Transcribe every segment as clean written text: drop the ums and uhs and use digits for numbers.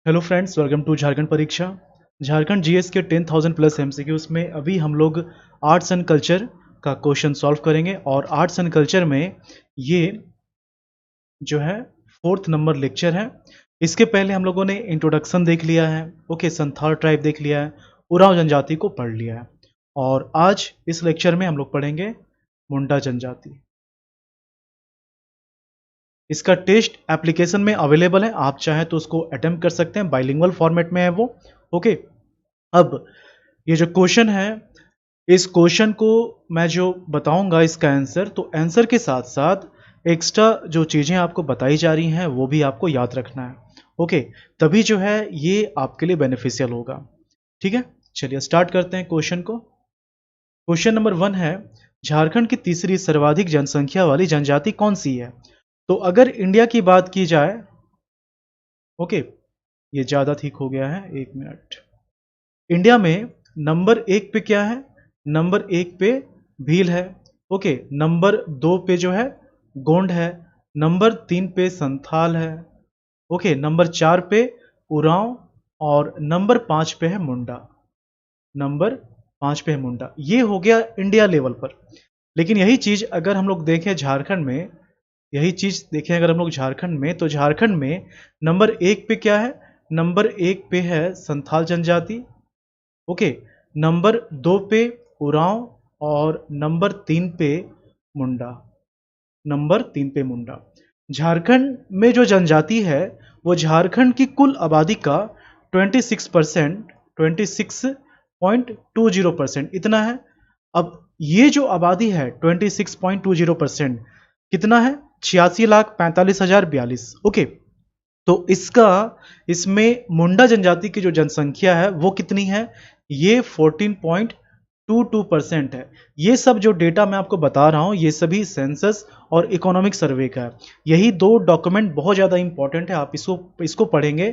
Hello friends, welcome to Jharkhand Pariksha. Jharkhand GS के 10,000 plus MCQs में अभी हम लोग आर्ट्स एंड कल्चर का क्वेश्चन सॉल्व करेंगे और आर्ट्स एंड कल्चर में ये जो है 4th नंबर लेक्चर है। इसके पहले हम लोगों ने इंट्रोडक्शन देख लिया है, ओके, संथाल ट्राइब देख लिया है, उरांव जनजाति को पढ़ लिया है और आज इस लेक्चर में हम लोग पढ़ेंगे मुंडा जनजाति। इसका टेस्ट एप्लीकेशन में अवेलेबल है, आप चाहें तो उसको अटेम्प्ट कर सकते हैं, बाइलिंगुअल फॉर्मेट में है वो। ओके, अब ये जो क्वेश्चन है, इस क्वेश्चन को मैं जो बताऊंगा इसका आंसर, तो आंसर के साथ साथ एक्स्ट्रा जो चीज़ें आपको बताई जा रही हैं वो भी आपको याद रखना है। ओके, तभी जो है ये आपके लिए बेनिफिशियल होगा। ठीक है, चलिए स्टार्ट करते हैं क्वेश्चन को। क्वेश्चन नंबर 1 है, झारखंड की तीसरी सर्वाधिक जनसंख्या वाली जनजाति कौन सी है? तो अगर इंडिया की बात की जाए, ओके, ये ज़्यादा ठीक हो गया है, एक मिनट। इंडिया में नंबर 1 पे क्या है? नंबर 1 पे भील है, ओके। नंबर 2 पे जो है गोंड है। नंबर 3 पे संथाल है, ओके। नंबर 4 पे उरांव और नंबर 5 पे है मुंडा। नंबर 5 पे है मुंडा। ये हो गया इंडिया लेवल पर। लेकिन यही चीज़ अगर हम लोग देखें झारखंड में, यही चीज़ देखें अगर हम लोग झारखंड में, तो झारखंड में नंबर 1 पे क्या है? नंबर 1 पे है संथाल जनजाति, ओके। नंबर 2 पे उरांव और नंबर 3 पे मुंडा। नंबर 3 पे मुंडा। झारखंड में जो जनजाति है वो झारखंड की कुल आबादी का 26%, 26.20% इतना है। अब ये जो आबादी है 26.20% कितना है? 86,45,042, ओके। तो इसमें मुंडा जनजाति की जो जनसंख्या है वो कितनी है? ये 14.22% है। ये सब जो डेटा मैं आपको बता रहा हूँ ये सभी सेंसस और इकोनॉमिक सर्वे का है। यही दो डॉक्यूमेंट बहुत ज़्यादा इंपॉर्टेंट है, आप इसको पढ़ेंगे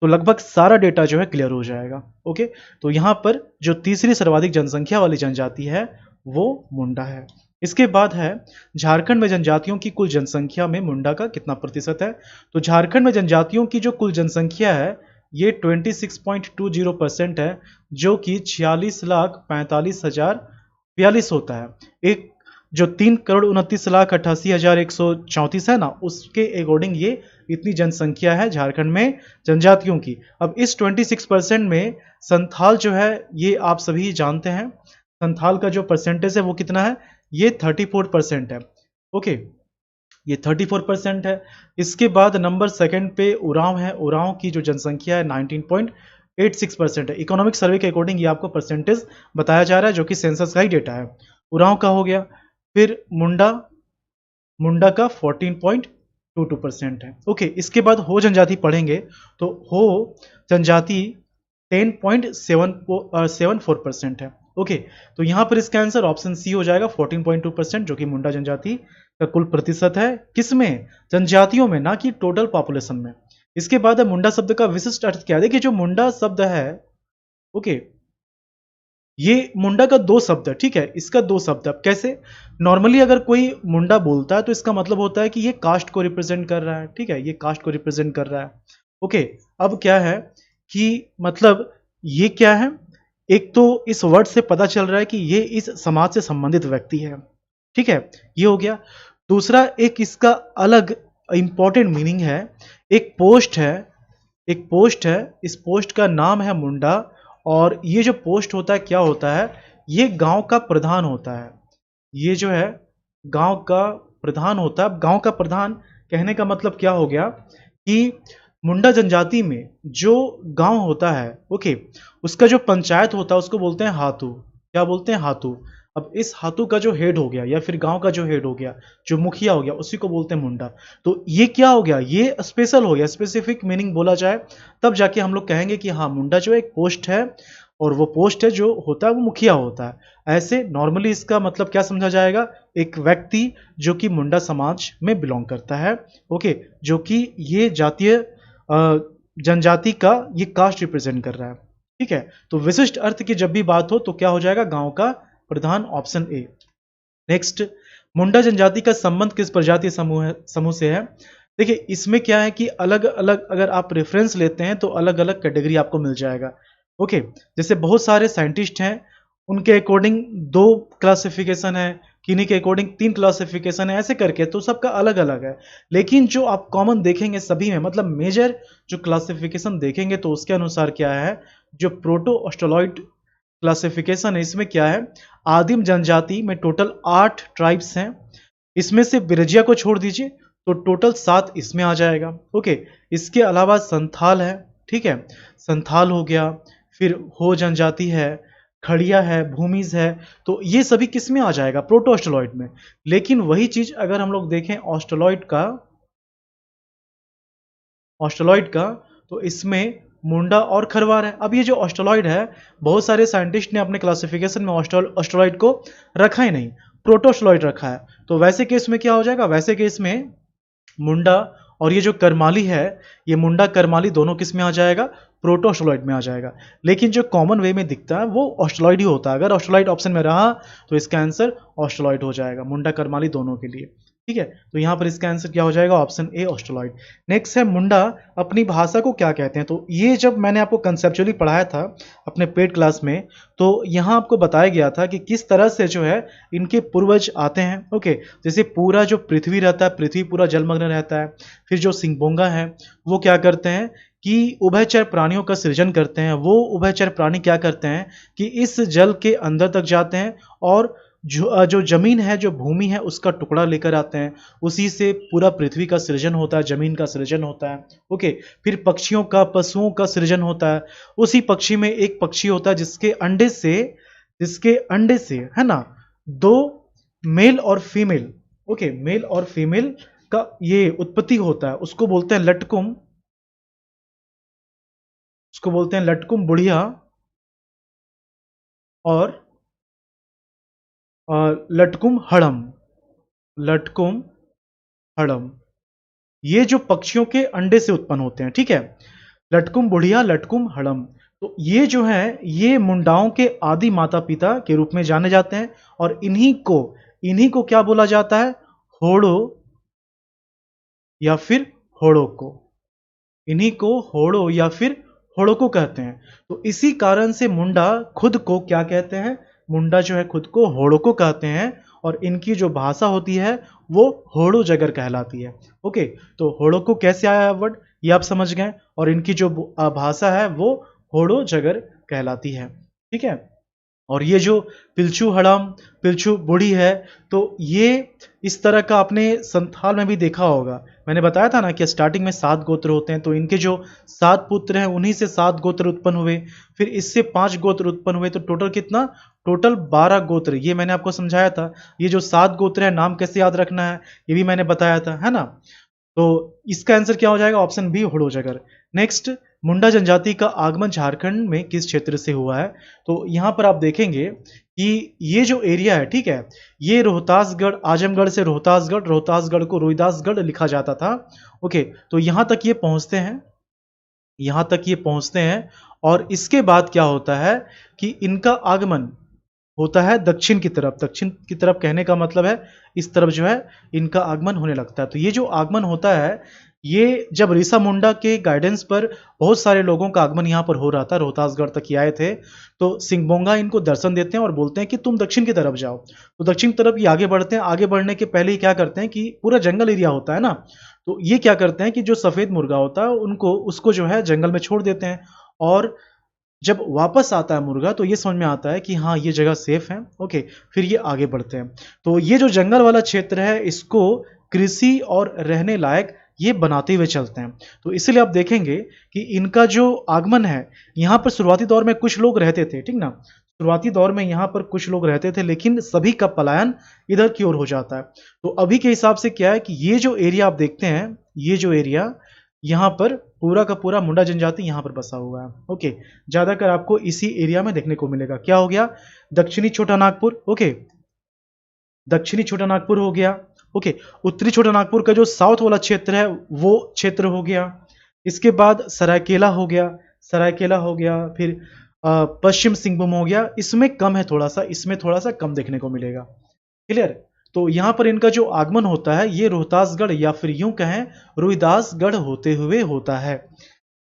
तो लगभग सारा डेटा जो है क्लियर हो जाएगा। ओके, तो यहाँ पर जो तीसरी सर्वाधिक जनसंख्या वाली जनजाति है वो मुंडा है। इसके बाद है, झारखंड में जनजातियों की कुल जनसंख्या में मुंडा का कितना प्रतिशत है? तो झारखंड में जनजातियों की जो कुल जनसंख्या है ये 26.20% है, जो कि 46,45,042 होता है। एक जो 3,29,88,134 है ना, उसके अकॉर्डिंग ये इतनी जनसंख्या है झारखंड में जनजातियों की। अब इस 26% में संथाल जो है ये आप सभी जानते हैं, संथाल का जो परसेंटेज है वो कितना है? ये 34% है, ओके। ये 34% है। इसके बाद नंबर सेकंड पे उरांव है। उरांव की जो जनसंख्या है 19.86% है। इकोनॉमिक सर्वे के अकॉर्डिंग ये आपको परसेंटेज बताया जा रहा है, जो कि सेंसस का ही डेटा है। उरांव का हो गया। फिर मुंडा का 14.22% है, ओके। इसके बाद हो जनजाति पढ़ेंगे तो हो जनजाति 10.74% है, ओके। तो यहां पर इसका आंसर ऑप्शन सी हो जाएगा, 14.2%, जो कि मुंडा जनजाति का कुल प्रतिशत है। किसमें? जनजातियों में, ना कि टोटल पॉपुलेशन में। इसके बाद है मुंडा शब्द का विशिष्ट अर्थ क्या है? देखिए जो मुंडा शब्द है, ओके, ये मुंडा का दो शब्द है, ठीक है। इसका दो शब्द है। अब कैसे? नॉर्मली अगर कोई मुंडा बोलता है तो इसका मतलब होता है कि ये कास्ट को रिप्रेजेंट कर रहा है, ठीक है, ये कास्ट को रिप्रेजेंट कर रहा है, ओके। अब क्या है कि मतलब ये क्या है, एक तो इस वर्ड से पता चल रहा है कि ये इस समाज से संबंधित व्यक्ति है, ठीक है, ये हो गया। दूसरा एक इसका अलग इंपॉर्टेंट मीनिंग है, एक पोस्ट है, एक पोस्ट है, इस पोस्ट का नाम है मुंडा। और ये जो पोस्ट होता है क्या होता है? ये गांव का प्रधान होता है। ये जो है गांव का प्रधान होता है। गांव का प्रधान कहने का मतलब क्या हो गया कि मुंडा जनजाति में जो गांव होता है, ओके, उसका जो पंचायत होता है उसको बोलते हैं हातू। क्या बोलते हैं? हातू। अब इस हातू का जो हेड हो गया या फिर गांव का जो हेड हो गया, जो मुखिया हो गया, उसी को बोलते हैं मुंडा। तो ये क्या हो गया? ये स्पेशल हो गया, स्पेसिफिक मीनिंग बोला जाए तब जाके हम लोग कहेंगे कि हाँ, मुंडा जो एक पोस्ट है और वो पोस्ट है जो होता है वो मुखिया होता है। ऐसे नॉर्मली इसका मतलब क्या समझा जाएगा? एक व्यक्ति जो कि मुंडा समाज में बिलोंग करता है, ओके, जो कि ये जातीय जनजाति का ये कास्ट रिप्रेजेंट कर रहा है, ठीक है। तो विशिष्ट अर्थ की जब भी बात हो तो क्या हो जाएगा? गांव का प्रधान, ऑप्शन ए। नेक्स्ट, मुंडा जनजाति का संबंध किस प्रजातीय समूह से है? देखिए इसमें क्या है कि अलग अलग अगर आप रेफरेंस लेते हैं तो अलग अलग कैटेगरी आपको मिल जाएगा। ओके, जैसे बहुत सारे साइंटिस्ट हैं, उनके अकॉर्डिंग दो क्लासिफिकेशन है, किन्हीं के अकॉर्डिंग तीन क्लासिफिकेशन है, ऐसे करके तो सबका अलग अलग है। लेकिन जो आप कॉमन देखेंगे सभी में, मतलब मेजर जो क्लासिफिकेशन देखेंगे तो उसके अनुसार क्या है, जो प्रोटो ऑस्ट्रोलॉइड क्लासिफिकेशन है इसमें क्या है, आदिम जनजाति में टोटल 8 ट्राइब्स हैं। इसमें से बिरजिया को छोड़ दीजिए तो टोटल 7 इसमें आ जाएगा। ओके, इसके अलावा संथाल है, ठीक है, संथाल हो गया, फिर हो जनजाति है, खड़िया है, भूमिज है, तो ये सभी किस में आ जाएगा, प्रोटो ऑस्ट्रोलॉइड में। लेकिन वही चीज अगर हम लोग देखें ऑस्ट्रोलॉइड का तो इसमें मुंडा और खरवार है। अब ये जो ऑस्ट्रोलॉइड है, बहुत सारे साइंटिस्ट ने अपने क्लासिफिकेशन में ऑस्ट्रोलॉइड को रखा ही नहीं, प्रोटोस्ट्रोलॉइड रखा है। तो वैसे केस में क्या हो जाएगा, वैसे केस में मुंडा और ये जो करमाली है, ये मुंडा करमाली दोनों किस में आ जाएगा, प्रोटोस्ट्रोलॉइड में आ जाएगा। लेकिन जो कॉमन वे में दिखता है वो ऑस्ट्रोलॉइड ही होता है। अगर ऑस्ट्रोलॉइड ऑप्शन में रहा तो इसका आंसर ऑस्ट्रोलॉइड हो जाएगा, मुंडा करमाली दोनों के लिए। ठीक है, तो यहां पर इसका आंसर क्या हो जाएगा, ऑप्शन ए ऑस्ट्रोलॉइड। नेक्स्ट है मुंडा अपनी भाषा को क्या कहते हैं। तो ये जब मैंने आपको कंसेप्चुअली पढ़ाया था अपने पेड क्लास में, तो यहां आपको बताया गया था कि किस तरह से जो है इनके पूर्वज आते हैं। ओके, जैसे पूरा जो पृथ्वी रहता है, पृथ्वी पूरा जलमग्न रहता है, फिर जो सिंगबोंगा है वो क्या करते हैं कि उभयचर प्राणियों का सृजन करते हैं। वो उभयचर प्राणी क्या करते हैं कि इस जल के अंदर तक जाते हैं और जो जमीन है, जो भूमि है, उसका टुकड़ा लेकर आते हैं। उसी से पूरा पृथ्वी का सृजन होता है, जमीन का सृजन होता है। ओके, फिर पक्षियों का, पशुओं का सृजन होता है। उसी पक्षी में एक पक्षी होता है जिसके अंडे से है ना, दो मेल और फीमेल, ओके, मेल और फीमेल का ये उत्पत्ति होता है। उसको बोलते हैं लटकुम बुढ़िया और लटकुम हड़म, ये जो पक्षियों के अंडे से उत्पन्न होते हैं। ठीक है, लटकुम बुढ़िया, लटकुम हड़म, तो ये जो है ये मुंडाओं के आदि माता पिता के रूप में जाने जाते हैं। और इन्हीं को क्या बोला जाता है, होड़ो या फिर होड़ोको। इन्हीं को होड़ो या फिर होड़ोको कहते हैं। तो इसी कारण से मुंडा खुद को क्या कहते हैं, मुंडा जो है खुद को होड़ोको कहते हैं। और इनकी जो भाषा होती है वो होड़ो जगर कहलाती है। ओके, तो होड़ोको कैसे आया वर्ड ये आप समझ गए, और इनकी जो भाषा है वो होड़ो जगर कहलाती है। ठीक है, और ये जो पिलछू हड़म, पिलछू बूढ़ी है, तो ये इस तरह का आपने संथाल में भी देखा होगा। मैंने बताया था ना कि स्टार्टिंग में 7 गोत्र होते हैं, तो इनके जो 7 पुत्र हैं उन्हीं से 7 गोत्र उत्पन्न हुए, फिर इससे 5 गोत्र उत्पन्न हुए, तो टोटल कितना, टोटल 12 गोत्र। ये मैंने आपको समझाया था। ये जो 7 गोत्र है नाम कैसे याद रखना है ये भी मैंने बताया था, है ना। तो इसका आंसर क्या हो जाएगा, ऑप्शन बी होड़ोजगर। नेक्स्ट, मुंडा जनजाति का आगमन झारखंड में किस क्षेत्र से हुआ है। तो यहां पर आप देखेंगे कि ये जो एरिया है, ठीक है, ये रोहतासगढ़, आजमगढ़ से रोहतासगढ़ को रोहिदासगढ़ लिखा जाता था। ओके, तो यहां तक ये पहुंचते हैं और इसके बाद क्या होता है कि इनका आगमन होता है दक्षिण की तरफ कहने का मतलब है इस तरफ जो है इनका आगमन होने लगता है। तो ये जो आगमन होता है, ये जब ऋषा मुंडा के गाइडेंस पर बहुत सारे लोगों का आगमन यहाँ पर हो रहा था, रोहतासगढ़ तक ये आए थे, तो सिंगबोंगा इनको दर्शन देते हैं और बोलते हैं कि तुम दक्षिण की तरफ जाओ। तो दक्षिण की तरफ ये आगे बढ़ते हैं। आगे बढ़ने के पहले ही क्या करते हैं कि पूरा जंगल एरिया होता है ना, तो ये क्या करते हैं कि जो सफेद मुर्गा होता है उसको जो है जंगल में छोड़ देते हैं। और जब वापस आता है मुर्गा तो ये समझ में आता है कि हाँ ये जगह सेफ है। ओके, फिर ये आगे बढ़ते हैं। तो ये जो जंगल वाला क्षेत्र है इसको कृषि और रहने लायक ये बनाते हुए चलते हैं। तो इसलिए आप देखेंगे कि इनका जो आगमन है, यहाँ पर शुरुआती दौर में कुछ लोग रहते थे, ठीक ना, शुरुआती दौर में यहाँ पर कुछ लोग रहते थे, लेकिन सभी का पलायन इधर की ओर हो जाता है। तो अभी के हिसाब से क्या है कि ये जो एरिया आप देखते हैं, ये जो एरिया यहाँ पर पूरा का पूरा मुंडा जनजाति यहाँ पर बसा हुआ है। ओके, ज्यादातर आपको इसी एरिया में देखने को मिलेगा। क्या हो गया, दक्षिणी छोटा नागपुर, ओके, दक्षिणी छोटा नागपुर हो गया। ओके, उत्तरी छोटा नागपुर का जो साउथ वाला क्षेत्र है वो क्षेत्र हो गया। इसके बाद सरायकेला हो गया, फिर पश्चिम सिंहभूम हो गया। इसमें कम है थोड़ा सा, इसमें थोड़ा सा कम देखने को मिलेगा। क्लियर। तो यहाँ पर इनका जो आगमन होता है ये रोहतासगढ़ या फिर यूं कहें रोहिदासगढ़ होते हुए होता है।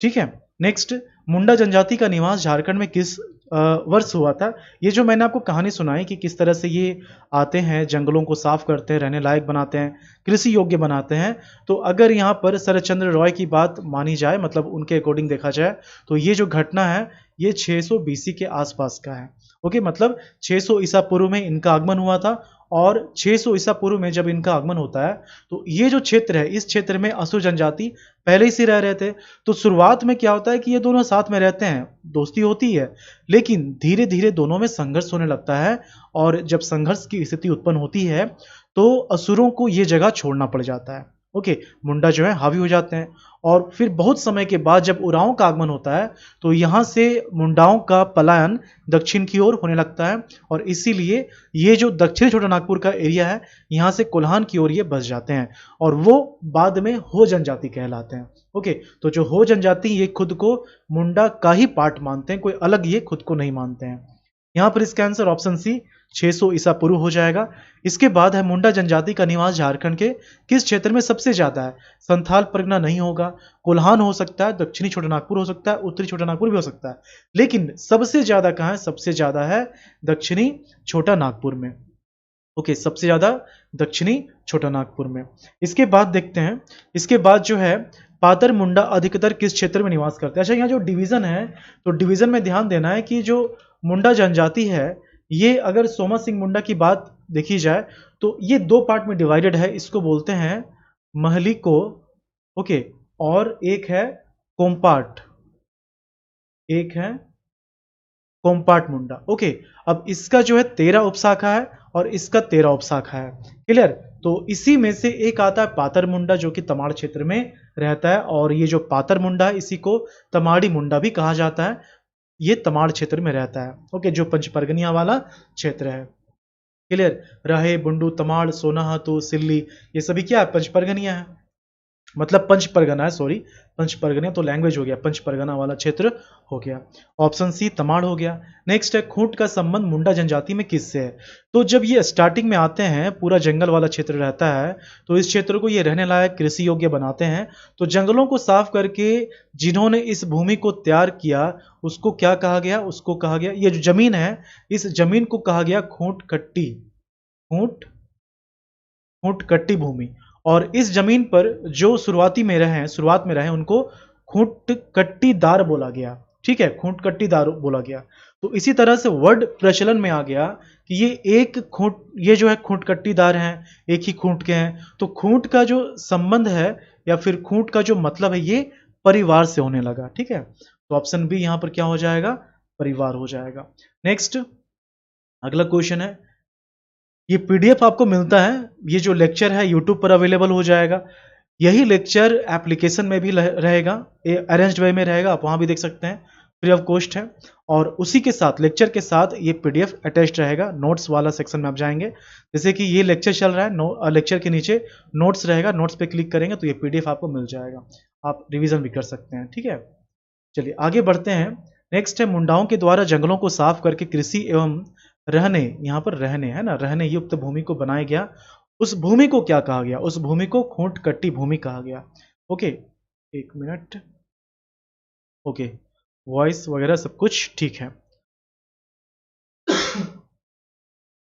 ठीक है। नेक्स्ट, मुंडा जनजाति का निवास झारखंड में किस वर्ष हुआ था? ये जो मैंने आपको कहानी सुनाई कि किस तरह से ये आते हैं, जंगलों को साफ करते हैं, रहने लायक बनाते हैं, कृषि योग्य बनाते हैं, तो अगर यहाँ पर शरदचंद्र रॉय की बात मानी जाए, मतलब उनके अकॉर्डिंग देखा जाए, तो ये जो घटना है ये 600 बीसी के आसपास का है। ओके, मतलब 600 ईसा पूर्व में इनका आगमन हुआ था, और 600 ईसा पूर्व में जब इनका आगमन होता है तो ये जो क्षेत्र है, इस क्षेत्र में असुर जनजाति पहले ही से रह रहे थे। तो शुरुआत में क्या होता है कि ये दोनों साथ में रहते हैं, दोस्ती होती है, लेकिन धीरे धीरे दोनों में संघर्ष होने लगता है, और जब संघर्ष की स्थिति उत्पन्न होती है तो असुरों को ये जगह छोड़ना पड़ जाता है। ओके, मुंडा जो है हावी हो जाते हैं, और फिर बहुत समय के बाद जब उरांव का आगमन होता है तो यहाँ से मुंडाओं का पलायन दक्षिण की ओर होने लगता है, और इसीलिए ये जो दक्षिणी छोटा नागपुर का एरिया है यहाँ से कोल्हान की ओर ये बस जाते हैं, और वो बाद में हो जनजाति कहलाते हैं। ओके, तो जो हो जनजाति ये खुद को मुंडा का ही पार्ट मानते हैं, कोई अलग ये खुद को नहीं मानते हैं। यहाँ पर इसका आंसर ऑप्शन सी 600 ईसा पूर्व हो जाएगा। इसके बाद है मुंडा जनजाति का निवास झारखंड के किस क्षेत्र में सबसे ज्यादा है? संथाल परगना नहीं होगा, कोल्हान हो सकता है, दक्षिणी छोटा नागपुर हो सकता है, उत्तरी छोटा नागपुर भी हो सकता है, लेकिन सबसे ज्यादा कहाँ है? सबसे ज्यादा है दक्षिणी छोटा नागपुर में। ओके, सबसे ज्यादा दक्षिणी छोटा नागपुर में। इसके बाद देखते हैं, इसके बाद जो है पातर मुंडा अधिकतर किस क्षेत्र में निवास करते हैं? अच्छा, यहाँ जो डिवीजन है, तो डिवीजन में ध्यान देना है कि जो मुंडा जनजाति है ये अगर सोमा सिंह मुंडा की बात देखी जाए तो ये दो पार्ट में डिवाइडेड है। इसको बोलते हैं महलिको, ओके, और एक है कोम्पाट, एक है कोम्पाट मुंडा। ओके, अब इसका जो है 13 उपशाखा है और इसका 13 उपशाखा है। क्लियर? तो इसी में से एक आता है पातर मुंडा जो कि तमाड़ क्षेत्र में रहता है, और ये जो पातर मुंडा है इसी को तमाड़ी मुंडा भी कहा जाता है, ये तमाड़ क्षेत्र में रहता है। ओके, जो पंचपरगनिया वाला क्षेत्र है। क्लियर? राहे, बुंडू, तमाड़, सोनाहातू, सिल्ली, ये सभी क्या है? पंचपरगनिया है, मतलब पंच परगना है, सॉरी, पंच परगना तो लैंग्वेज हो गया, पंच परगना वाला क्षेत्र हो गया। ऑप्शन सी तमाड़ हो गया। नेक्स्ट है खूंट का संबंध मुंडा जनजाति में किससे है? तो जब ये स्टार्टिंग में आते हैं, पूरा जंगल वाला क्षेत्र रहता है, तो इस क्षेत्र को ये रहने लायक कृषि योग्य बनाते हैं। तो जंगलों को साफ करके जिन्होंने इस भूमि को तैयार किया उसको क्या कहा गया? उसको कहा गया, ये जो जमीन है इस जमीन को कहा गया खूंट कट्टी, खूंट खूंट कट्टी भूमि। और इस जमीन पर जो शुरुआत में रहे उनको खूंट कट्टीदार बोला गया। ठीक है, खूंट कट्टीदार बोला गया। तो इसी तरह से वर्ड प्रचलन में आ गया कि ये जो है खूंट कट्टीदार हैं, एक ही खूंट के हैं। तो खूंट का जो संबंध है या फिर खूंट का जो मतलब है ये परिवार से होने लगा। ठीक है, तो ऑप्शन बी यहां पर क्या हो जाएगा? परिवार हो जाएगा। नेक्स्ट, अगला क्वेश्चन है, ये पीडीएफ आपको मिलता है, ये जो लेक्चर है यूट्यूब पर अवेलेबल हो जाएगा। यही लेक्चर एप्लीकेशन में भी रहेगा, अरेंज्ड वे में रहेगा, आप वहां भी देख सकते हैं, फ्री ऑफ कॉस्ट है। और उसी के साथ लेक्चर के साथ ये पीडीएफ अटैच्ड रहेगा। नोट्स वाला सेक्शन में आप जाएंगे, जैसे कि ये लेक्चर चल रहा है, लेक्चर के नीचे नोट्स रहेगा, नोट्स पे क्लिक करेंगे तो ये पीडीएफ आपको मिल जाएगा, आप रिविजन भी कर सकते हैं। ठीक है, चलिए आगे बढ़ते हैं। नेक्स्ट है मुंडाओं के द्वारा जंगलों को साफ करके कृषि एवं रहने, यहाँ पर रहने है ना, रहने युक्त भूमि को बनाया गया, उस भूमि को क्या कहा गया? उस भूमि को खूंट कट्टी भूमि कहा गया। ओके, एक मिनट। ओके, वॉइस वगैरह सब कुछ ठीक है।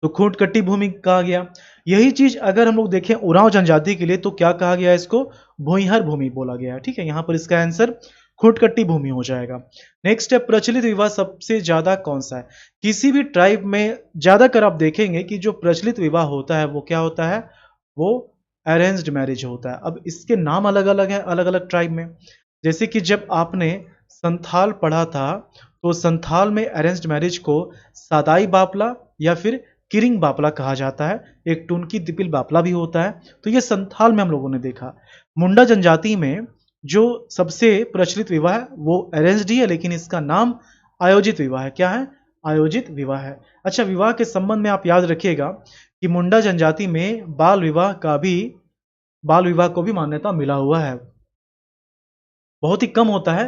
तो खूंट कट्टी भूमि कहा गया। यही चीज अगर हम लोग देखें उरांव जनजाति के लिए तो क्या कहा गया? इसको भूइहर भूमि बोला गया है। ठीक है, यहां पर इसका आंसर खूंटकट्टी भूमि हो जाएगा। नेक्स्ट है प्रचलित विवाह सबसे ज्यादा कौन सा है? किसी भी ट्राइब में ज्यादातर आप देखेंगे कि जो प्रचलित विवाह होता है वो क्या होता है? वो अरेंज्ड मैरिज होता है। अब इसके नाम अलग अलग हैं अलग अलग ट्राइब में। जैसे कि जब आपने संथाल पढ़ा था तो संथाल में अरेंज्ड मैरिज को सादाई बापला या फिर किरिंग बापला कहा जाता है, एक टुनकी दिपिल बापला भी होता है। तो ये संथाल में हम लोगों ने देखा। मुंडा जनजाति में जो सबसे प्रचलित विवाह है वो अरेंज्ड ही है, लेकिन इसका नाम आयोजित विवाह है। क्या है? आयोजित विवाह है। अच्छा, विवाह के संबंध में आप याद रखिएगा कि मुंडा जनजाति में बाल विवाह को भी मान्यता मिला हुआ है। बहुत ही कम होता है,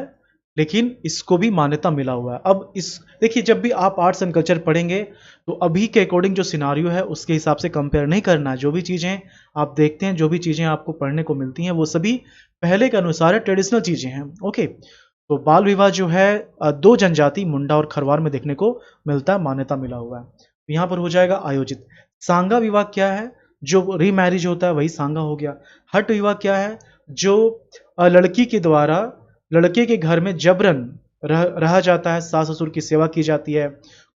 लेकिन इसको भी मान्यता मिला हुआ है। अब इस देखिए, जब भी आप आर्ट्स एंड कल्चर पढ़ेंगे तो अभी के अकॉर्डिंग जो सिनारियो है उसके हिसाब से कंपेयर नहीं करना है। जो भी चीज़ें आप देखते हैं, जो भी चीज़ें आपको पढ़ने को मिलती हैं, वो सभी पहले के अनुसार है, ट्रेडिशनल चीज़ें हैं। ओके, तो बाल विवाह जो है दो जनजाति मुंडा और खरवार में देखने को मिलता है, मान्यता मिला हुआ है। तो यहाँ पर हो जाएगा आयोजित। सांगा विवाह क्या है? जो रीमैरिज होता है वही सांगा हो गया। हट विवाह क्या है? जो लड़की के द्वारा लड़के के घर में जबरन रहा जाता है, सास ससुर की सेवा की जाती है,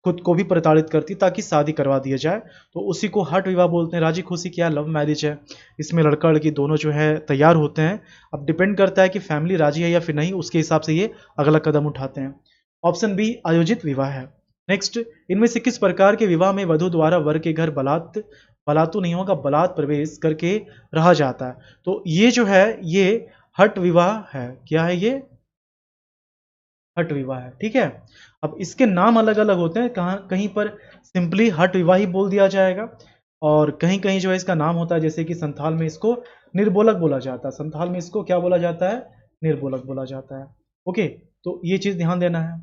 खुद को भी प्रताड़ित करती ताकि शादी करवा दिया जाए, तो उसी को हट विवाह बोलते हैं। राजी खुशी क्या, लव मैरिज है, इसमें लड़का लड़की दोनों जो है तैयार होते हैं। अब डिपेंड करता है कि फैमिली राजी है या फिर नहीं, उसके हिसाब से ये अगला कदम उठाते हैं। ऑप्शन बी आयोजित विवाह है। नेक्स्ट, इनमें से किस प्रकार के विवाह में वधु द्वारा वर के घर बलातु नहीं होगा, बलात् प्रवेश करके रहा जाता है? तो ये जो है ये हट विवाह है। क्या है ये? हट विवाह है। ठीक है, अब इसके नाम अलग अलग होते हैं, कहीं पर सिंपली हट विवाह ही बोल दिया जाएगा और कहीं कहीं जो है इसका नाम होता है, जैसे कि संथाल में इसको निर्बोलक बोला जाता है। संथाल में इसको क्या बोला जाता है? निर्बोलक बोला जाता है। ओके, तो ये चीज ध्यान देना है।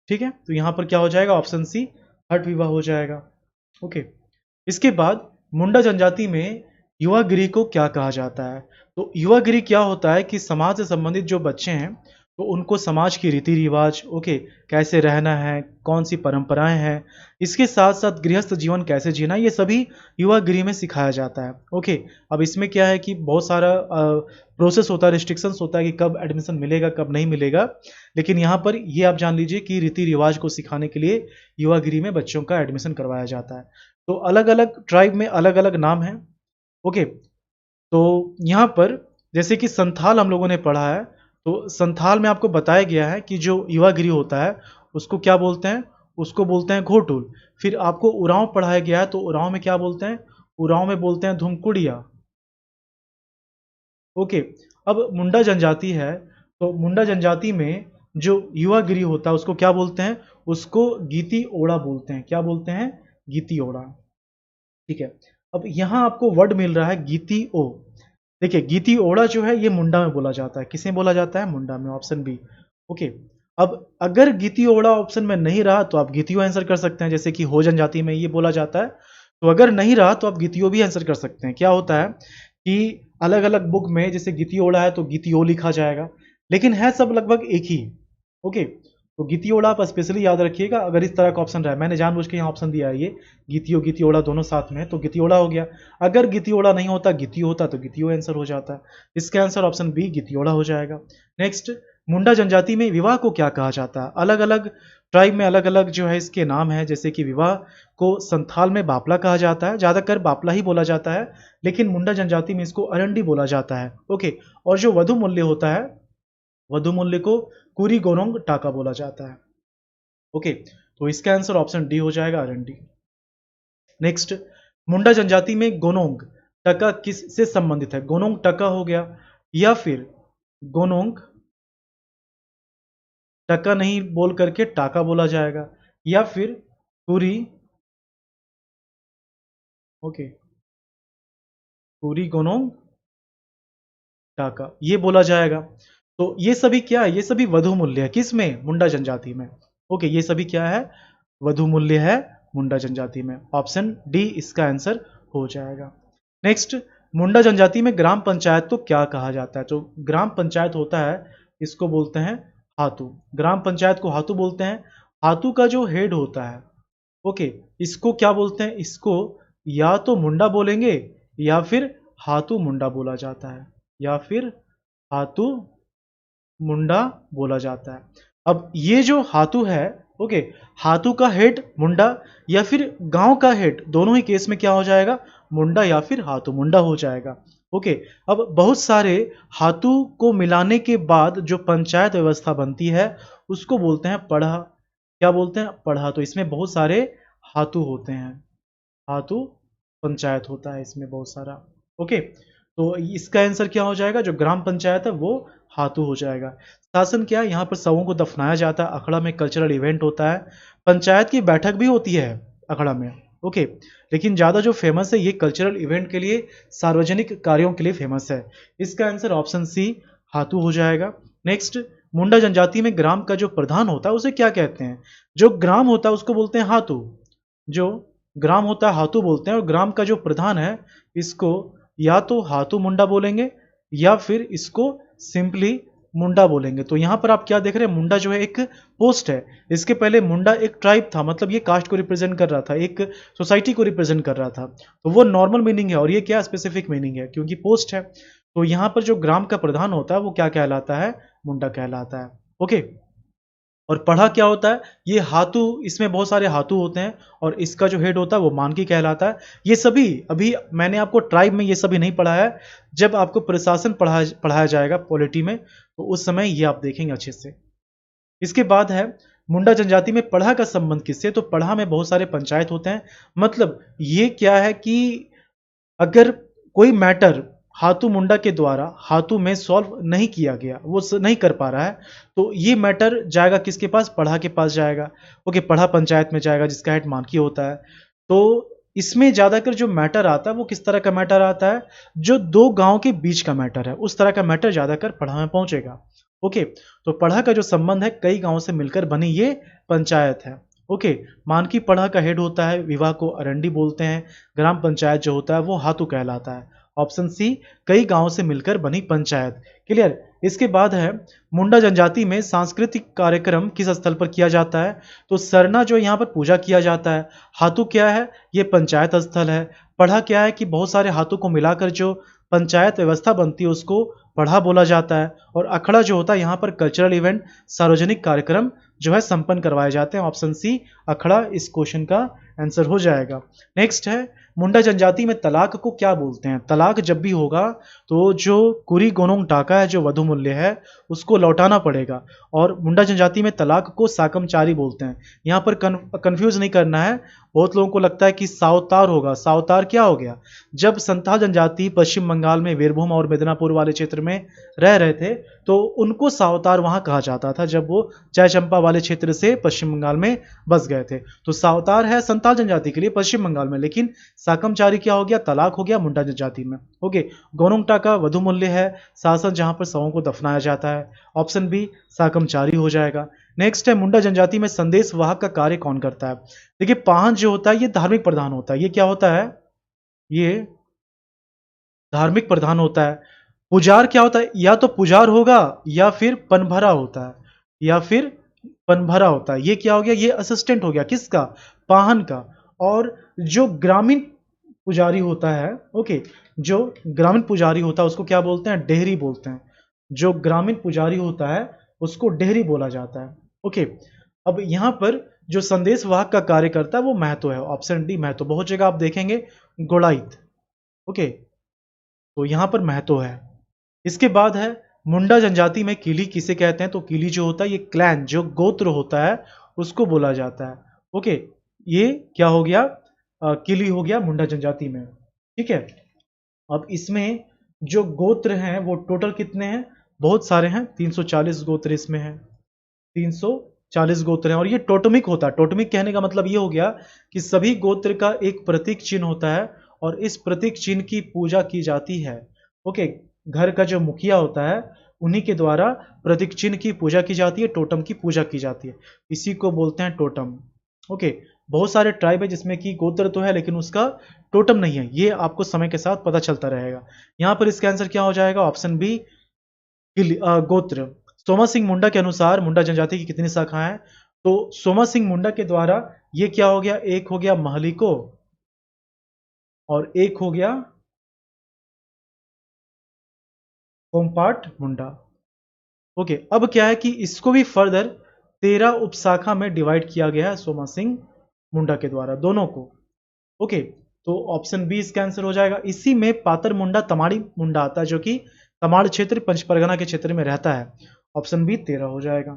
ठीक है, तो यहां पर क्या हो जाएगा? ऑप्शन सी हट विवाह हो जाएगा। ओके, इसके बाद मुंडा जनजाति में युवागिरी को क्या कहा जाता है? तो युवागिरी क्या होता है कि समाज से संबंधित जो बच्चे हैं तो उनको समाज की रीति रिवाज, ओके, कैसे रहना है, कौन सी परंपराएं हैं, इसके साथ साथ गृहस्थ जीवन कैसे जीना, ये सभी युवागिरी में सिखाया जाता है। ओके, अब इसमें क्या है कि बहुत सारा प्रोसेस होता है, रिस्ट्रिक्शंस होता है कि कब एडमिशन मिलेगा कब नहीं मिलेगा, लेकिन यहाँ पर ये आप जान लीजिए कि रीति रिवाज को सिखाने के लिए युवागिरी में बच्चों का एडमिशन करवाया जाता है। तो अलग अलग ट्राइब में अलग अलग नाम है। ओके, तो यहाँ पर जैसे कि संथाल हम लोगों ने पढ़ा है, तो संथाल में आपको बताया गया है कि जो युवागिरी होता है उसको क्या बोलते हैं? उसको बोलते हैं घोटुल। फिर आपको उरांव पढ़ाया गया है, तो उरांव में क्या बोलते हैं? उरांव में बोलते हैं धुमकुड़िया। ओके, अब मुंडा जनजाति है, तो मुंडा जनजाति में जो युवागिरी होता है उसको क्या बोलते हैं? उसको गीती ओड़ा बोलते हैं। क्या बोलते हैं? गीती ओड़ा। ठीक है, अब यहाँ आपको वर्ड मिल रहा है गीती ओ। देखिए, गीती ओड़ा जो है ये मुंडा में बोला जाता है। किसे बोला जाता है? मुंडा में, ऑप्शन बी। ओके, अब अगर गीती ओड़ा ऑप्शन में नहीं रहा तो आप गीतियो आंसर कर सकते हैं, जैसे कि हो जनजाति में ये बोला जाता है। तो अगर नहीं रहा तो आप गीतियो भी आंसर कर सकते हैं। क्या होता है कि अलग अलग बुक में जैसे गीती ओड़ा है तो गीतियो लिखा जाएगा, लेकिन है सब लगभग एक ही। ओके, तो गीतियोड़ा आप स्पेशली याद रखिएगा अगर इस तरह का ऑप्शन रहा है। मैंने जानबूझ के यहाँ ऑप्शन दिया है, ये गीतियो गीतियोड़ा दोनों साथ में है, तो गीतियोड़ा हो गया। अगर गीतियोड़ा नहीं होता, गीतियो होता, तो गीतियो आंसर हो जाता है। इसका आंसर ऑप्शन बी गीतियोड़ा हो जाएगा। नेक्स्ट, मुंडा जनजाति में विवाह को क्या कहा जाता है? अलग अलग ट्राइब में अलग अलग जो है इसके नाम है, जैसे कि विवाह को संथाल में बापला कहा जाता है, ज्यादातर बापला ही बोला जाता है, लेकिन मुंडा जनजाति में इसको अरंडी बोला जाता है। ओके, और जो वधु मूल्य होता है, वधु मूल्य को कुरी गोरोंग टाका बोला जाता है। ओके, तो इसका आंसर ऑप्शन डी हो जाएगा, अरंडी। नेक्स्ट, मुंडा जनजाति में गोनोंग टका किस से संबंधित है? गोनोंग टका हो गया, या फिर गोनोंग टका नहीं बोल करके टाका बोला जाएगा, या फिर कुरी, ओके, कुरी गोनोंग टाका ये बोला जाएगा। तो ये सभी क्या है? ये सभी वधु मूल्य है। किस में? मुंडा जनजाति में। ओके, ये सभी क्या है? वधु मूल्य है मुंडा जनजाति में। ऑप्शन डी इसका आंसर हो जाएगा। नेक्स्ट, मुंडा जनजाति में ग्राम पंचायत को क्या कहा जाता है? तो ग्राम पंचायत होता है, इसको बोलते हैं हातू। ग्राम पंचायत को हातू बोलते हैं। हातू का जो हेड होता है, ओके, इसको क्या बोलते हैं? इसको या तो मुंडा बोलेंगे या फिर हातू मुंडा बोला जाता है, या फिर हातू मुंडा बोला जाता है। अब ये जो हातू है, ओके, हातू का हेड मुंडा या फिर गांव का हेड, दोनों ही केस में क्या हो जाएगा? मुंडा या फिर हातू मुंडा हो जाएगा। ओके, अब बहुत सारे हातू को मिलाने के बाद जो पंचायत व्यवस्था बनती है उसको बोलते हैं पढ़ा। क्या बोलते हैं? पढ़ा। तो इसमें बहुत सारे हातू होते हैं, हातू पंचायत होता है इसमें बहुत सारा। ओके, तो इसका आंसर क्या हो जाएगा? जो ग्राम पंचायत है वो हातू हो जाएगा। शासन क्या है? यहाँ पर शवों को दफनाया जाता है, अखड़ा में कल्चरल इवेंट होता है, पंचायत की बैठक भी होती है अखड़ा में। ओके, लेकिन ज़्यादा जो फेमस है ये कल्चरल इवेंट के लिए, सार्वजनिक कार्यों के लिए फेमस है। इसका आंसर ऑप्शन सी हातू हो जाएगा। नेक्स्ट, मुंडा जनजाति में ग्राम का जो प्रधान होता है उसे क्या कहते हैं? जो ग्राम होता है उसको बोलते हैं हातू। जो ग्राम होता है हातू बोलते हैं, और ग्राम का जो प्रधान है इसको या तो हातू मुंडा बोलेंगे या फिर इसको सिंपली मुंडा बोलेंगे। तो यहाँ पर आप क्या देख रहे हैं, मुंडा जो है एक पोस्ट है। इसके पहले मुंडा एक ट्राइब था, मतलब ये कास्ट को रिप्रेजेंट कर रहा था, एक सोसाइटी को रिप्रेजेंट कर रहा था। तो वो नॉर्मल मीनिंग है, और ये क्या स्पेसिफिक मीनिंग है क्योंकि पोस्ट है। तो यहाँ पर जो ग्राम का प्रधान होता है वो क्या कहलाता है? मुंडा कहलाता है। ओके, और पढ़ा क्या होता है? ये हाथू, इसमें बहुत सारे हाथू होते हैं, और इसका जो हेड होता है वो मानकी कहलाता है। ये सभी, अभी मैंने आपको ट्राइब में ये सभी नहीं पढ़ा है, जब आपको प्रशासन पढ़ाया जाएगा पॉलिटी में, तो उस समय ये आप देखेंगे अच्छे से। इसके बाद है मुंडा जनजाति में पढ़ा का संबंध किससे? तो पढ़ा में बहुत सारे पंचायत होते हैं। मतलब ये क्या है कि अगर कोई मैटर हाथू मुंडा के द्वारा हाथू में सॉल्व नहीं किया गया, वो नहीं कर पा रहा है, तो ये मैटर जाएगा किसके पास? पढ़ा के पास जाएगा। ओके, पढ़ा पंचायत में जाएगा जिसका हेड मानकी होता है। तो इसमें ज्यादातर जो मैटर आता है वो किस तरह का मैटर आता है? जो दो गांव के बीच का मैटर है, उस तरह का मैटर ज्यादातर पढ़ा में पहुंचेगा। ओके, तो पढ़ा का जो संबंध है कई गांवों से मिलकर बनी ये पंचायत है। ओके, मानकी पढ़ा का हेड होता है, विवाह को अरंडी बोलते हैं। ग्राम पंचायत जो होता है वो हाथू कहलाता है। ऑप्शन सी, कई गांवों से मिलकर बनी पंचायत। क्लियर? इसके बाद है मुंडा जनजाति में सांस्कृतिक कार्यक्रम किस स्थल पर किया जाता है? तो सरना जो यहाँ पर पूजा किया जाता है। हाथू क्या है? ये पंचायत स्थल है। पढ़ा क्या है कि बहुत सारे हाथों को मिलाकर जो पंचायत व्यवस्था बनती है उसको पढ़ा बोला जाता है। और अखड़ा जो होता है यहाँ पर कल्चरल इवेंट, सार्वजनिक कार्यक्रम जो है संपन्न करवाए जाते हैं। ऑप्शन सी, अखड़ा इस क्वेश्चन का आंसर हो जाएगा। नेक्स्ट है मुंडा जनजाति में तलाक को क्या बोलते हैं? तलाक जब भी होगा तो जो कुरी गोनोंग टाका है, जो वधु मूल्य है, उसको लौटाना पड़ेगा। और मुंडा जनजाति में तलाक को साकमचारी बोलते हैं। यहाँ पर कंफ्यूज नहीं करना है। बहुत लोगों को लगता है कि सावतार होगा। सावतार क्या हो गया? जब संथाल जनजाति पश्चिम बंगाल में वीरभूम और मिदनापुर वाले क्षेत्र में रह रहे थे, तो उनको सावतार वहां कहा जाता था, जब वो चाय चंपा वाले क्षेत्र से पश्चिम बंगाल में बस गए थे। तो सावतार है संथाल जनजाति के लिए पश्चिम बंगाल में, लेकिन साकमचारी क्या हो गया? तलाक हो गया मुंडा जनजाति में। ओके, गोनोंगटा का वधु मूल्य है शासन जहां पर शवों को दफनाया जाता है। ऑप्शन बी, साकमचारी हो जाएगा। नेक्स्ट है मुंडा जनजाति में संदेश वाहक का कार्य कौन करता है? देखिए, पाहन जो होता है ये धार्मिक प्रधान होता है। ये क्या होता है? ये धार्मिक प्रधान होता है। पुजार क्या होता है? या तो पुजार होगा या फिर पनभरा होता है, या फिर पनभरा होता है। ये क्या हो गया? ये असिस्टेंट हो गया किसका? पाहन का। और जो ग्रामीण पुजारी होता है, ओके, जो ग्रामीण पुजारी होता है उसको क्या बोलते हैं? डेहरी बोलते हैं। जो ग्रामीण पुजारी होता है उसको डेहरी बोला जाता है। ओके, अब यहाँ पर जो संदेश वाहक का कार्य करता है वो महतो है। Option D, Mahato. बहुत जगह आप देखेंगे गोड़ाइत। ओके, तो यहाँ पर महतो है। इसके बाद है मुंडा जनजाति में किली किसे कहते हैं? तो किली जो होता है ये क्लैन, जो गोत्र होता है उसको बोला जाता है। ओके, ये क्या हो गया? किली हो गया मुंडा जनजाति में। ठीक है, अब इसमें जो गोत्र हैं वो टोटल कितने हैं? बहुत सारे हैं, 340 गोत्र इसमें हैं। 340 गोत्र हैं, और ये टोटमिक होता है। टोटमिक कहने का मतलब ये हो गया कि सभी गोत्र का एक प्रतीक चिन्ह होता है, और इस प्रतीक चिन्ह की पूजा की जाती है। ओके, घर का जो मुखिया होता है उन्हीं के द्वारा प्रतीक चिन्ह की पूजा की जाती है, टोटम की पूजा की जाती है। इसी को बोलते हैं टोटम। ओके, बहुत सारे ट्राइब है जिसमें कि गोत्र तो है लेकिन उसका टोटम नहीं है। ये आपको समय के साथ पता चलता रहेगा। यहाँ पर इसका आंसर क्या हो जाएगा? ऑप्शन बी, गोत्र। सोमा सिंह मुंडा के अनुसार मुंडा जनजाति की कितनी शाखाएं हैं? तो सोमा सिंह मुंडा के द्वारा ये क्या हो गया? एक हो गया महलिको, और एक हो गया कोम्पाट मुंडा। ओके, अब क्या है कि इसको भी फर्दर 13 उपशाखा में डिवाइड किया गया है सोमा सिंह मुंडा के द्वारा, दोनों को। ओके, तो ऑप्शन बी इसका आंसर हो जाएगा। इसी में पातर मुंडा, तमाड़ी मुंडा आता है, जो कि तमाड़ क्षेत्र पंचपरगना के क्षेत्र में रहता है। ऑप्शन बी 13 हो जाएगा।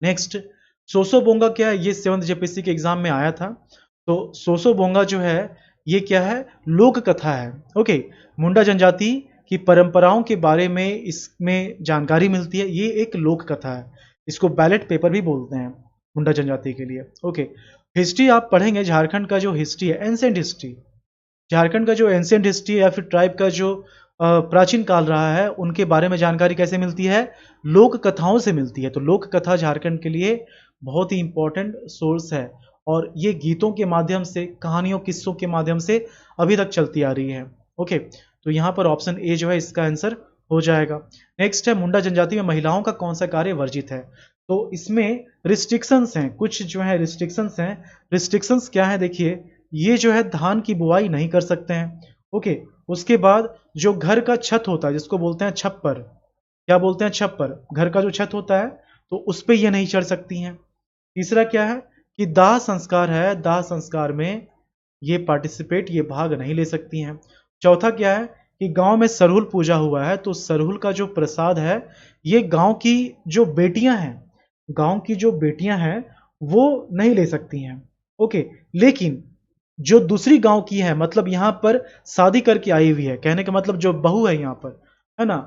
नेक्स्ट, सोसो बोंगा क्या है? ये 7th जेपीएससी के एग्जाम में आया था। तो सोसो बोंगा जो है ये क्या है? लोक कथा है। ओके, मुंडा जनजाति की परंपराओं के बारे में इसमें जानकारी मिलती है। ये एक लोक कथा है। इसको बैलेट पेपर भी बोलते हैं मुंडा जनजाति के लिए। ओके, हिस्ट्री आप पढ़ेंगे, झारखंड का जो हिस्ट्री है, एंशिएंट हिस्ट्री, झारखंड का जो एंशिएंट हिस्ट्री है या फिर ट्राइब का जो प्राचीन काल रहा है, उनके बारे में जानकारी कैसे मिलती है? लोक कथाओं से मिलती है। तो लोक कथा झारखंड के लिए बहुत ही इंपॉर्टेंट सोर्स है और ये गीतों के माध्यम से, कहानियों, किस्सों के माध्यम से अभी तक चलती आ रही है। ओके, तो यहाँ पर ऑप्शन ए जो है इसका आंसर हो जाएगा। नेक्स्ट है, मुंडा जनजाति में महिलाओं का कौन सा कार्य वर्जित है? तो इसमें रिस्ट्रिक्शंस हैं, कुछ जो है रिस्ट्रिक्शंस हैं। रिस्ट्रिक्शंस क्या है? देखिए, ये जो है धान की बुआई नहीं कर सकते हैं। ओके, उसके बाद जो घर का छत होता है, जिसको बोलते हैं छप्पर, क्या बोलते हैं? छप्पर। घर का जो छत होता है तो उस पे ये नहीं चढ़ सकती हैं। तीसरा क्या है कि दाह संस्कार है, दाह संस्कार में ये पार्टिसिपेट, ये भाग नहीं ले सकती हैं। चौथा क्या है कि गांव में सरहुल पूजा हुआ है तो सरहुल का जो प्रसाद है ये गांव की जो बेटियां हैं, गांव की जो बेटियां हैं वो नहीं ले सकती हैं। ओके, लेकिन जो दूसरी गांव की है, मतलब यहाँ पर शादी करके आई हुई है, कहने का मतलब जो बहू है यहाँ पर, है ना,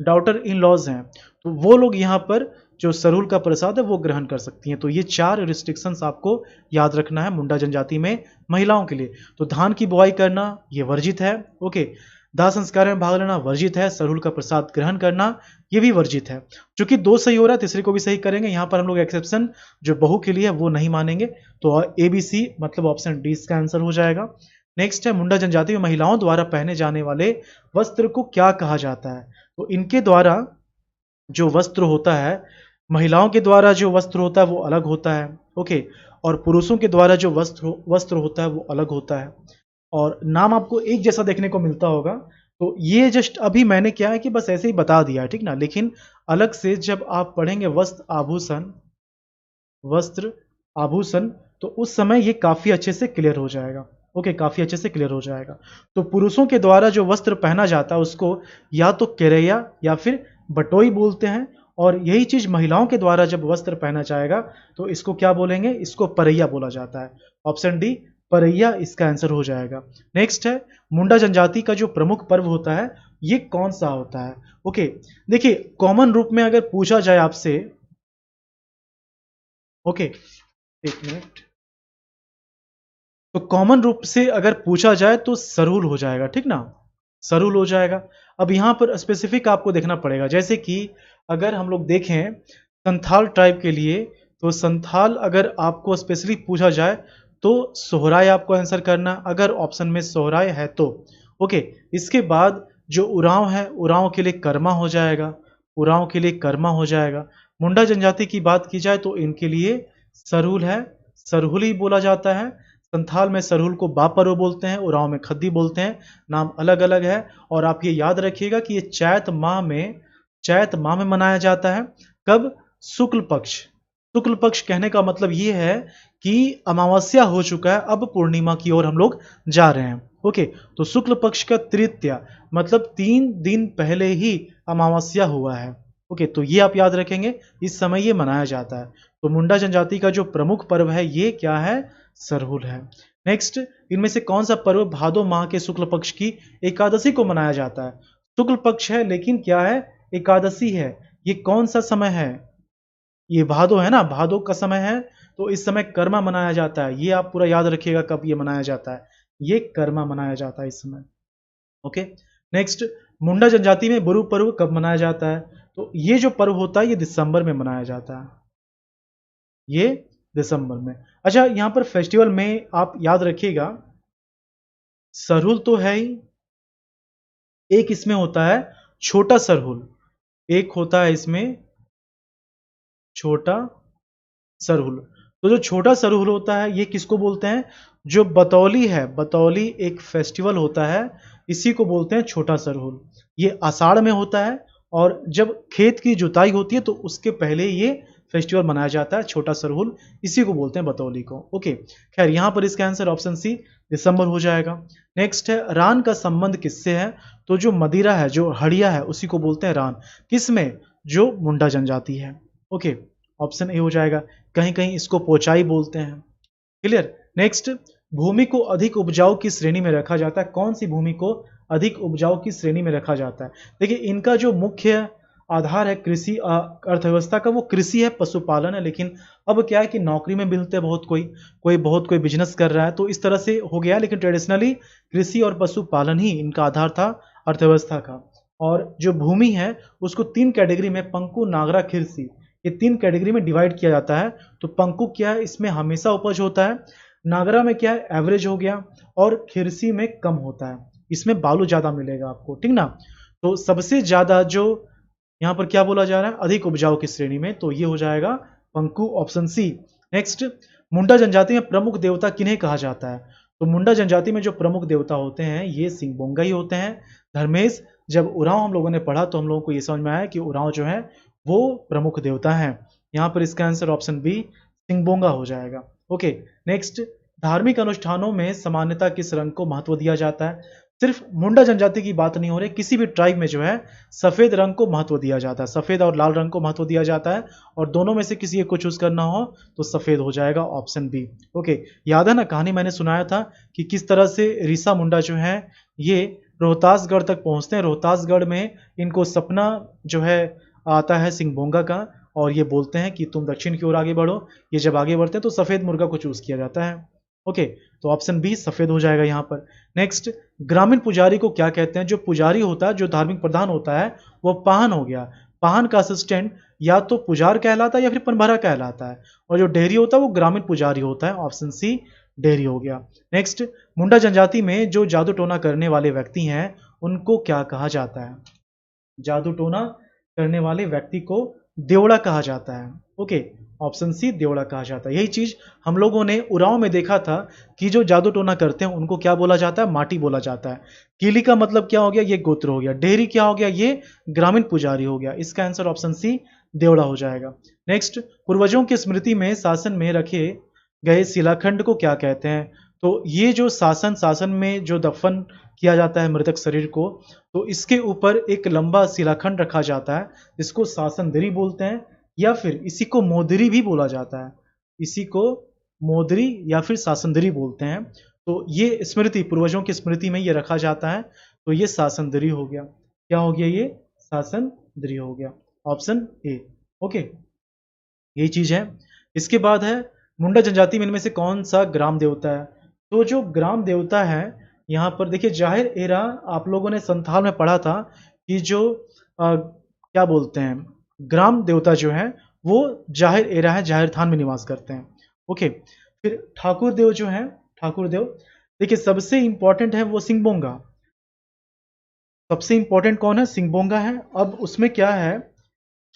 डॉटर इन लॉज हैं, तो वो लोग यहाँ पर जो सरहुल का प्रसाद है वो ग्रहण कर सकती हैं। तो ये 4 रिस्ट्रिक्शंस आपको याद रखना है मुंडा जनजाति में महिलाओं के लिए। तो धान की बुआई करना ये वर्जित है। ओके, दाह संस्कार में भाग लेना वर्जित है। सरहुल का प्रसाद ग्रहण करना ये भी वर्जित है। चूंकि 2 सही हो रहा है, तीसरे को भी सही करेंगे। यहाँ पर हम लोग एक्सेप्शन जो बहू के लिए है वो नहीं मानेंगे। तो ए बी सी मतलब ऑप्शन डी इसका आंसर हो जाएगा। नेक्स्ट है, मुंडा जनजाति में महिलाओं द्वारा पहने जाने वाले वस्त्र को क्या कहा जाता है? तो इनके द्वारा जो वस्त्र होता है, महिलाओं के द्वारा जो वस्त्र होता है वो अलग होता है। ओके, और पुरुषों के द्वारा जो वस्त्र होता है वो अलग होता है और नाम आपको एक जैसा देखने को मिलता होगा। तो ये जस्ट अभी मैंने क्या है कि बस ऐसे ही बता दिया है, ठीक ना, लेकिन अलग से जब आप पढ़ेंगे वस्त्र आभूषण तो उस समय ये काफी अच्छे से क्लियर हो जाएगा। ओके, काफी अच्छे से क्लियर हो जाएगा। तो पुरुषों के द्वारा जो वस्त्र पहना जाता है उसको या तो केरैया या फिर बटोई बोलते हैं, और यही चीज महिलाओं के द्वारा जब वस्त्र पहना जाएगा तो इसको क्या बोलेंगे? इसको परैया बोला जाता है। ऑप्शन डी परैया इसका आंसर हो जाएगा। नेक्स्ट है, मुंडा जनजाति का जो प्रमुख पर्व होता है ये कौन सा होता है? ओके, देखिए कॉमन रूप में अगर पूछा जाए आपसे, ओके एक मिनट, तो कॉमन रूप से अगर पूछा जाए तो सरहुल हो जाएगा, ठीक ना, सरहुल हो जाएगा। अब यहाँ पर स्पेसिफिक आपको देखना पड़ेगा, जैसे कि अगर हम लोग देखें संथाल ट्राइब के लिए, तो संथाल अगर आपको स्पेशली पूछा जाए तो सोहराय आपको आंसर करना, अगर ऑप्शन में सोहराय है तो। ओके, इसके बाद जो उरांव है, उरांव के लिए कर्मा हो जाएगा, उरांव के लिए कर्मा हो जाएगा। मुंडा जनजाति की बात की जाए तो इनके लिए सरहुल है, सरहुल ही बोला जाता है। संथाल में सरहुल को बापरो बोलते हैं, उरांव में खद्दी बोलते हैं, नाम अलग अलग है। और आप ये याद रखिएगा कि ये चैत माह में मनाया जाता है। कब? शुक्ल पक्ष। शुक्ल पक्ष कहने का मतलब ये है कि अमावस्या हो चुका है, अब पूर्णिमा की ओर हम लोग जा रहे हैं। ओके, तो शुक्ल पक्ष का तृतीया मतलब 3 दिन पहले ही अमावस्या हुआ है। ओके, तो ये आप याद रखेंगे, इस समय ये मनाया जाता है। तो मुंडा जनजाति का जो प्रमुख पर्व है ये क्या है? सरहुल है। नेक्स्ट, इनमें से कौन सा पर्व भादो माह के शुक्ल पक्ष की एकादशी को मनाया जाता है? शुक्ल पक्ष है लेकिन क्या है? एकादशी है। ये कौन सा समय है? ये भादो है ना, भादो का समय है, तो इस समय कर्मा मनाया जाता है। ये आप पूरा याद रखिएगा कब ये मनाया जाता है, ये कर्मा मनाया जाता है इस समय। ओके, नेक्स्ट, मुंडा जनजाति में बुरु पर्व कब मनाया जाता है? तो ये जो पर्व होता है ये दिसंबर में मनाया जाता है, ये दिसंबर में। अच्छा, यहां पर फेस्टिवल में आप याद रखिएगा, सरहुल तो है ही, एक इसमें होता है छोटा सरहुल, एक होता है इसमें छोटा सरहुल। तो जो छोटा सरहुल होता है ये किसको बोलते हैं? जो बतौली है, बतौली एक फेस्टिवल होता है, इसी को बोलते हैं छोटा सरहुल। ये आषाढ़ में होता है और जब खेत की जुताई होती है तो उसके पहले ये फेस्टिवल मनाया जाता है, छोटा सरहुल, इसी को बोलते हैं बतौली को। ओके, खैर यहाँ पर इसका आंसर ऑप्शन सी दिसंबर हो जाएगा। नेक्स्ट है, रान का संबंध किससे है? तो जो मदिरा है, जो हड़िया है, उसी को बोलते हैं रान। किसमें? जो मुंडा जनजाति है। ओके, ऑप्शन ए हो जाएगा। कहीं कहीं इसको पोचाई बोलते हैं। क्लियर। नेक्स्ट, भूमि को अधिक उपजाऊ की श्रेणी में रखा जाता है। कौन सी भूमि को अधिक उपजाऊ की श्रेणी में रखा जाता है? देखिए, इनका जो मुख्य आधार है कृषि, अर्थव्यवस्था का वो कृषि है, पशुपालन है, लेकिन अब क्या है कि नौकरी में मिलते हैं बहुत कोई बिजनेस कर रहा है, तो इस तरह से हो गया। लेकिन ट्रेडिशनली कृषि और पशुपालन ही इनका आधार था अर्थव्यवस्था का। और जो भूमि है उसको 3 कैटेगरी में, पंकु, नागरा, खिरसी, ये 3 कैटेगरी में डिवाइड किया जाता है। तो पंकु क्या है, इसमें हमेशा उपज होता है। नागरा में क्या है, एवरेज हो गया। और खिरसी में कम होता है, इसमें बालू ज्यादा मिलेगा आपको, ठीक ना। तो सबसे ज्यादा जो यहाँ पर क्या बोला जा रहा है, अधिक उपजाऊ की श्रेणी में, तो ये हो जाएगा पंकु, ऑप्शन सी। नेक्स्ट, मुंडा जनजाति में प्रमुख देवता किन्हें कहा जाता है? तो मुंडा जनजाति में जो प्रमुख देवता होते हैं ये सिंगबोंगा ही होते हैं। धर्मेश, जब उरांव हम लोगों ने पढ़ा तो हम लोगों को ये समझ में आया कि उरांव जो है वो प्रमुख देवता है। यहाँ पर इसका आंसर ऑप्शन बी सिंगबोंगा हो जाएगा। ओके, नेक्स्ट, धार्मिक अनुष्ठानों में सामान्यता किस रंग को महत्व दिया जाता है? सिर्फ मुंडा जनजाति की बात नहीं हो रही, किसी भी ट्राइब में जो है सफेद रंग को महत्व दिया जाता है, सफेद और लाल रंग को महत्व दिया जाता है। और दोनों में से किसी एक को चूज करना हो तो सफेद हो जाएगा, ऑप्शन बी। ओके, याद है ना, कहानी मैंने सुनाया था कि किस तरह से ऋषा मुंडा जो है ये रोहतासगढ़ तक पहुंचते हैं। रोहतासगढ़ में इनको सपना जो है आता है सिंगबोंगा का, और ये बोलते हैं कि तुम दक्षिण की ओर आगे बढ़ो। ये जब आगे बढ़ते हैं तो सफेद मुर्गा को चूज किया जाता है। ओके, तो ऑप्शन बी सफेद हो जाएगा यहाँ पर। नेक्स्ट, ग्रामीण पुजारी को क्या कहते हैं? जो पुजारी होता है, जो धार्मिक प्रधान होता है, वो पाहन हो गया। पाहन का असिस्टेंट या तो पुजार कहलाता है या फिर पनभरा कहलाता है। और जो डेहरी होता है वो ग्रामीण पुजारी होता है, ऑप्शन सी डेहरी हो गया। नेक्स्ट, मुंडा जनजाति में जो जादू टोना करने वाले व्यक्ति हैं उनको क्या कहा जाता है? जादू टोना करने वाले व्यक्ति को देवड़ा कहा जाता है। ओके, ऑप्शन सी देवड़ा कहा जाता है। यही चीज हम लोगों ने उरांव में देखा था कि जो जादू टोना करते हैं उनको क्या बोला जाता है? माटी बोला जाता है। कीली का मतलब क्या हो गया? ये गोत्र हो गया। डेहरी क्या हो गया? ये ग्रामीण पुजारी हो गया। इसका आंसर ऑप्शन सी देवड़ा हो जाएगा। नेक्स्ट, पूर्वजों की स्मृति में शासन में रखे गए शिलाखंड को क्या कहते हैं? तो ये जो शासन में जो दफन किया जाता है मृतक शरीर को, तो इसके ऊपर एक लंबा शिलाखंड रखा जाता है जिसको शासनदरी बोलते हैं, या फिर इसी को मोदरी भी बोला जाता है। इसी को मोदरी या फिर शासनदरी बोलते हैं। तो ये स्मृति, पूर्वजों की स्मृति में ये रखा जाता है, तो ये शासनदरी हो गया। क्या हो गया? ये शासनदरी हो गया, ऑप्शन ए। ओके, यही चीज है। इसके बाद है मुंडा जनजाति में इनमें से कौन सा ग्राम देवता है? तो जो ग्राम देवता है यहाँ पर देखिए, जाहिर एरा, आप लोगों ने संथाल में पढ़ा था कि जो क्या बोलते हैं, ग्राम देवता जो है वो जाहिर एरा है, जाहिर थान में निवास करते हैं। ओके, फिर ठाकुर देव जो है, ठाकुर देव देखिए सबसे इंपॉर्टेंट है वो सिंगबोंगा। सबसे इंपॉर्टेंट कौन है? सिंगबोंगा है। अब उसमें क्या है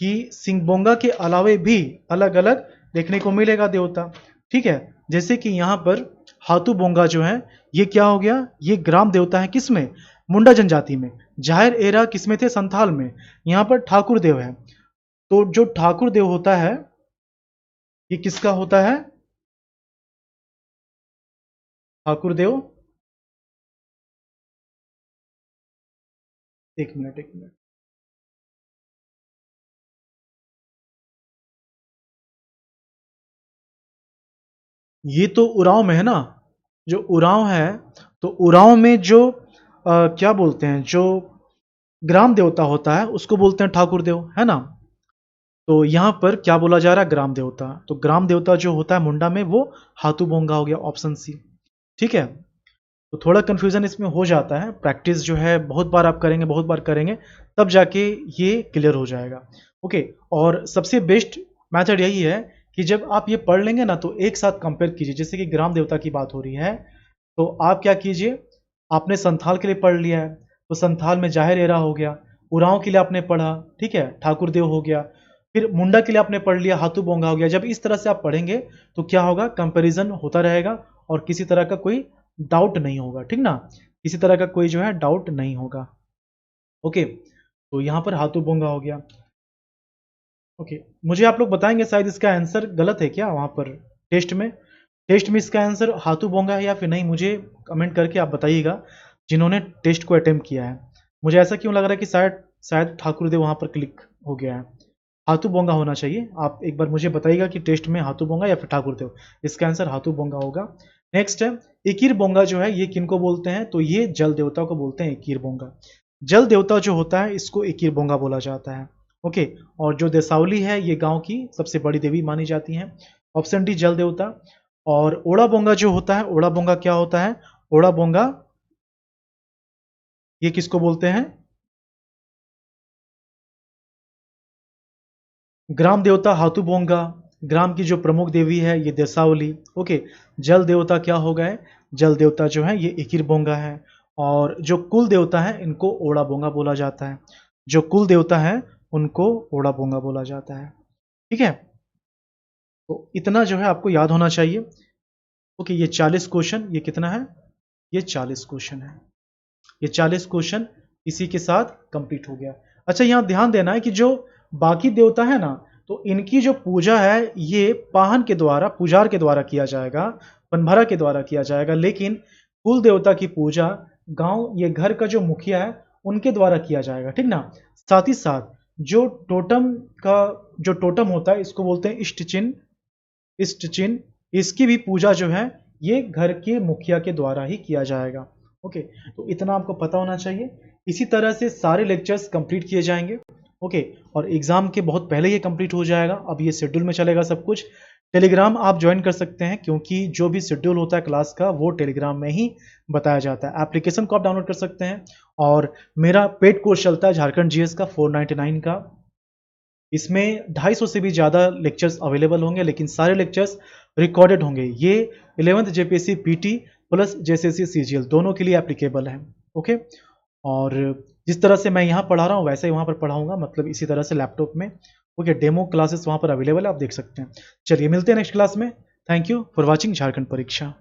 कि सिंगबोंगा के अलावे भी अलग अलग देखने को मिलेगा देवता, ठीक है। जैसे कि यहाँ पर हाथू बोंगा जो है ये क्या हो गया? ये ग्राम देवता है, किसमें? मुंडा जनजाति में। जाहिर एरा किसमें थे? संथाल में। यहाँ पर ठाकुर देव है। तो जो ठाकुर देव होता है ये किसका होता है? ठाकुर देव, एक मिनट एक मिनट, ये तो उरांव में है ना। जो उरांव है, तो उरांव में जो क्या बोलते हैं, जो ग्राम देवता होता है उसको बोलते हैं ठाकुर देव, है ना। तो यहाँ पर क्या बोला जा रहा है? ग्राम देवता। तो ग्राम देवता जो होता है मुंडा में वो हाथू बोंगा हो गया, ऑप्शन सी, ठीक है। तो थोड़ा कंफ्यूजन इसमें हो जाता है, प्रैक्टिस जो है बहुत बार आप करेंगे, बहुत बार करेंगे, तब जाके ये क्लियर हो जाएगा। ओके, और सबसे बेस्ट मेथड यही है कि जब आप ये पढ़ लेंगे ना तो एक साथ कंपेयर कीजिए। जैसे कि ग्राम देवता की बात हो रही है तो आप क्या कीजिए, आपने संथाल के लिए पढ़ लिया है तो संथाल में जाहिर एरा हो गया। उरांव के लिए आपने पढ़ा, ठीक है, ठाकुर देव हो गया। फिर मुंडा के लिए आपने पढ़ लिया, हाथू बोंगा हो गया। जब इस तरह से आप पढ़ेंगे तो क्या होगा? कंपैरिजन होता रहेगा और किसी तरह का कोई डाउट नहीं होगा, ठीक ना। किसी तरह का कोई जो है डाउट नहीं होगा। ओके, तो यहाँ पर हाथू बोंगा हो गया। ओके, मुझे आप लोग बताएंगे शायद इसका आंसर गलत है क्या वहाँ पर टेस्ट में? टेस्ट में इसका आंसर हाथू बोंगा है या फिर नहीं, मुझे कमेंट करके आप बताइएगा जिन्होंने टेस्ट को अटेम्प्ट किया है। मुझे ऐसा क्यों लग रहा है कि शायद शायद ठाकुर देव वहाँ पर क्लिक हो गया है। हाथू बोंगा होना चाहिए। आप एक बार मुझे बताइएगा कि टेस्ट में हाथू बोंगा या फिर ठाकुर देव। इसका आंसर हाथू बोंगा होगा। नेक्स्ट है इकिर बोंगा जो है ये किनको बोलते हैं? तो ये जल देवता को बोलते हैं इकिर बोंगा। जल देवता जो होता है इसको इकिर बोंगा बोला जाता है। ओके, और जो देसावली है ये गांव की सबसे बड़ी देवी मानी जाती है, ऑप्शन डी जल देवता। और ओड़ा बोंगा जो होता है, ओड़ा बोंगा क्या होता है? ओड़ा बोंगा ये किसको बोलते हैं? ग्राम देवता हाथूबोंगा, ग्राम की जो प्रमुख देवी है ये देसावली। ओके, जल देवता क्या हो गए? जल देवता जो है ये इकिरबोंगा है। और जो कुल देवता है इनको ओड़ाबोंगा बोला जाता है। जो कुल देवता है उनको ओड़ाबोंगा बोला जाता है। ठीक है, तो इतना जो है आपको याद होना चाहिए। ओके, ये 40 क्वेश्चन, ये कितना है? ये 40 क्वेश्चन है। ये 40 क्वेश्चन इसी के साथ कंप्लीट हो गया। अच्छा, यहाँ ध्यान देना है कि जो बाकी देवता है ना, तो इनकी जो पूजा है ये पाहन के द्वारा, पुजार के द्वारा किया जाएगा, पनभरा के द्वारा किया जाएगा। लेकिन कुल देवता की पूजा गांव, ये घर का जो मुखिया है उनके द्वारा किया जाएगा। ठीक ना? साथ ही साथ जो टोटम का जो टोटम होता है इसको बोलते हैं इष्ट चिन्ह। इष्ट चिन्ह, इसकी भी पूजा जो है ये घर के मुखिया के द्वारा ही किया जाएगा। ओके, तो इतना आपको पता होना चाहिए। इसी तरह से सारे लेक्चर्स कंप्लीट किए जाएंगे। ओके, और एग्जाम के बहुत पहले ये कंप्लीट हो जाएगा। अब ये शेड्यूल में चलेगा सब कुछ। टेलीग्राम आप ज्वाइन कर सकते हैं, क्योंकि जो भी शेड्यूल होता है क्लास का वो टेलीग्राम में ही बताया जाता है। एप्लीकेशन को आप डाउनलोड कर सकते हैं। और मेरा पेड कोर्स चलता है झारखंड जीएस का 499 का। इसमें 250 से भी ज़्यादा लेक्चर्स अवेलेबल होंगे, लेकिन सारे लेक्चर्स रिकॉर्डेड होंगे। ये 11th JPSC PT plus JSSC CGL दोनों के लिए एप्लीकेबल है। ओके, और जिस तरह से मैं यहाँ पढ़ा रहा हूँ वैसे ही वहाँ पर पढ़ाऊँगा, मतलब इसी तरह से लैपटॉप में। ओके, डेमो क्लासेस वहाँ पर अवेलेबल है, आप देख सकते हैं। चलिए मिलते हैं नेक्स्ट क्लास में। Thank you for watching Jharkhand परीक्षा।